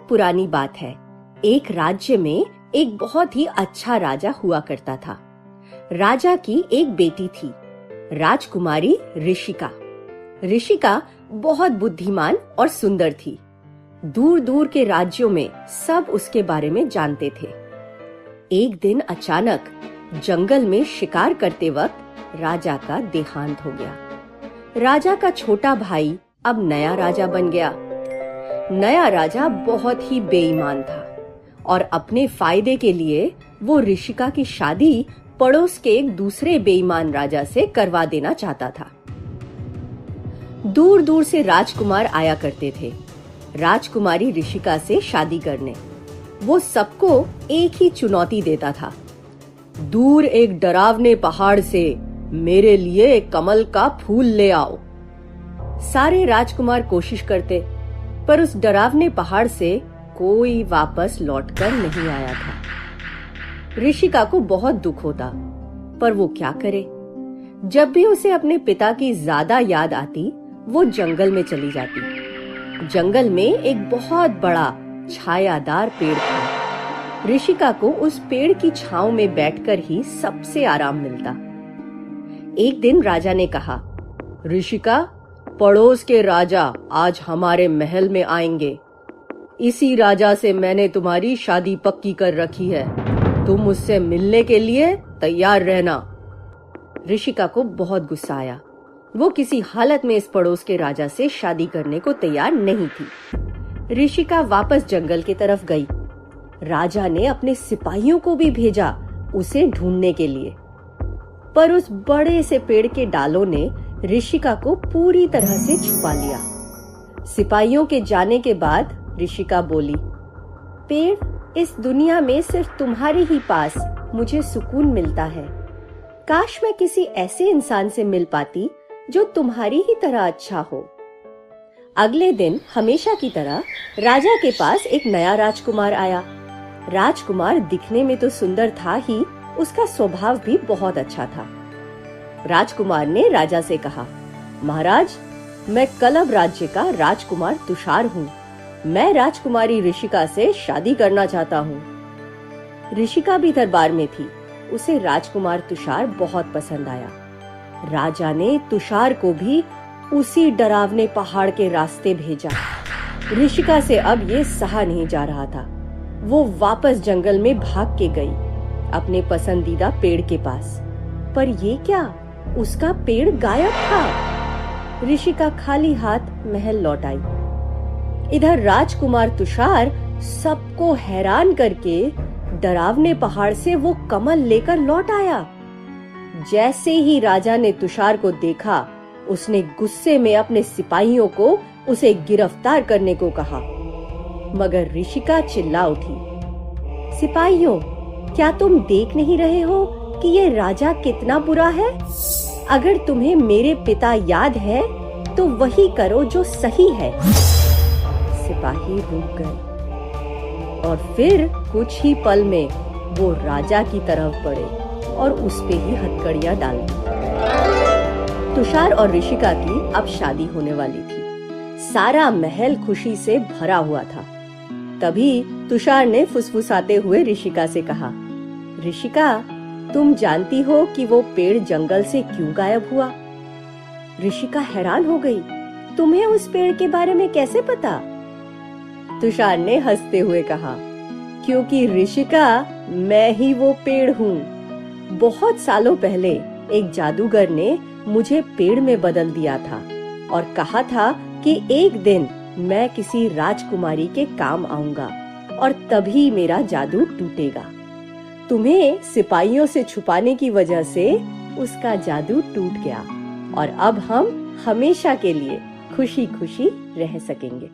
पुरानी बात है। एक राज्य में एक बहुत ही अच्छा राजा हुआ करता था। राजा की एक बेटी थी, राजकुमारी ऋषिका। ऋषिका बहुत बुद्धिमान और सुंदर थी। दूर दूर के राज्यों में सब उसके बारे में जानते थे। एक दिन अचानक जंगल में शिकार करते वक्त राजा का देहांत हो गया। राजा का छोटा भाई अब नया राजा बन गया। नया राजा बहुत ही बेईमान था और अपने फायदे के लिए वो ऋषिका की शादी पड़ोस के एक दूसरे बेईमान राजा से करवा देना चाहता था। दूर दूर से राजकुमार आया करते थे राजकुमारी ऋषिका से शादी करने। वो सबको एक ही चुनौती देता था, दूर एक डरावने पहाड़ से मेरे लिए एक कमल का फूल ले आओ। सारे राजकुमार कोशिश करते, पर उस डरावने पहाड़ से कोई वापस लौटकर नहीं आया था। ऋषिका को बहुत दुख होता, पर वो क्या करे। जब भी उसे अपने पिता की ज्यादा याद आती, वो जंगल में चली जाती। जंगल में एक बहुत बड़ा छायादार पेड़ था। ऋषिका को उस पेड़ की छांव में बैठकर ही सबसे आराम मिलता। एक दिन राजा ने कहा, ऋषिका, पड़ोस के राजा आज हमारे महल में आएंगे। इसी राजा से मैंने तुम्हारी शादी पक्की कर रखी है। तुम उससे मिलने के लिए तैयार रहना। ऋषिका को बहुत गुस्सा आया। वो किसी हालत में इस पड़ोस के राजा से शादी करने को तैयार नहीं थी। ऋषिका वापस जंगल की तरफ गई। राजा ने अपने सिपाहियों को भी भेजा उसे ढूंढने के लिए, पर उस बड़े से पेड़ के डालों ने ऋषिका को पूरी तरह से छुपा लिया। सिपाहियों के जाने के बाद ऋषिका बोली, पेड़, इस दुनिया में सिर्फ तुम्हारे ही पास मुझे सुकून मिलता है। काश मैं किसी ऐसे इंसान से मिल पाती जो तुम्हारी ही तरह अच्छा हो। अगले दिन हमेशा की तरह राजा के पास एक नया राजकुमार आया। राजकुमार दिखने में तो सुंदर था ही, उसका स्वभाव भी बहुत अच्छा था। राजकुमार ने राजा से कहा, महाराज, मैं कलब राज्य का राजकुमार तुषार हूँ। मैं राजकुमारी ऋषिका से शादी करना चाहता हूँ। ऋषिका भी दरबार में थी। उसे राजकुमार तुषार बहुत पसंद आया। राजा ने तुषार को भी उसी डरावने पहाड़ के रास्ते भेजा। ऋषिका से अब ये सहा नहीं जा रहा था। वो वापस जंगल में भाग के गई अपने पसंदीदा पेड़ के पास। पर ये क्या, उसका पेड़ गायब था। ऋषिका खाली हाथ महल लौट आई। इधर राजकुमार तुषार सबको हैरान करके डरावने पहाड़ से वो कमल लेकर लौट आया। जैसे ही राजा ने तुषार को देखा, उसने गुस्से में अपने सिपाहियों को उसे गिरफ्तार करने को कहा। मगर ऋषिका चिल्ला उठी, सिपाहियों, क्या तुम देख नहीं रहे हो कि ये राजा कितना बुरा है? अगर तुम्हें मेरे पिता याद है तो वही करो जो सही है। सिपाही रुक गए और फिर कुछ ही पल में वो राजा की तरफ बढ़े और उस पे ही हथकड़ियां डाल दी। तुषार और ऋषिका की अब शादी होने वाली थी। सारा महल खुशी से भरा हुआ था। तभी तुषार ने फुसफुसाते हुए ऋषिका से कहा, ऋषिका, तुम जानती हो कि वो पेड़ जंगल से क्यों गायब हुआ? ऋषिका हैरान हो गई, तुम्हें उस पेड़ के बारे में कैसे पता? तुषार ने हंसते हुए कहा, क्योंकि ऋषिका, मैं ही वो पेड़ हूँ। बहुत सालों पहले एक जादूगर ने मुझे पेड़ में बदल दिया था और कहा था कि एक दिन मैं किसी राजकुमारी के काम आऊंगा और तभी मेरा जादू टूटेगा। तुम्हें सिपाहियों से छुपाने की वजह से उसका जादू टूट गया और अब हम हमेशा के लिए खुशी खुशी रह सकेंगे।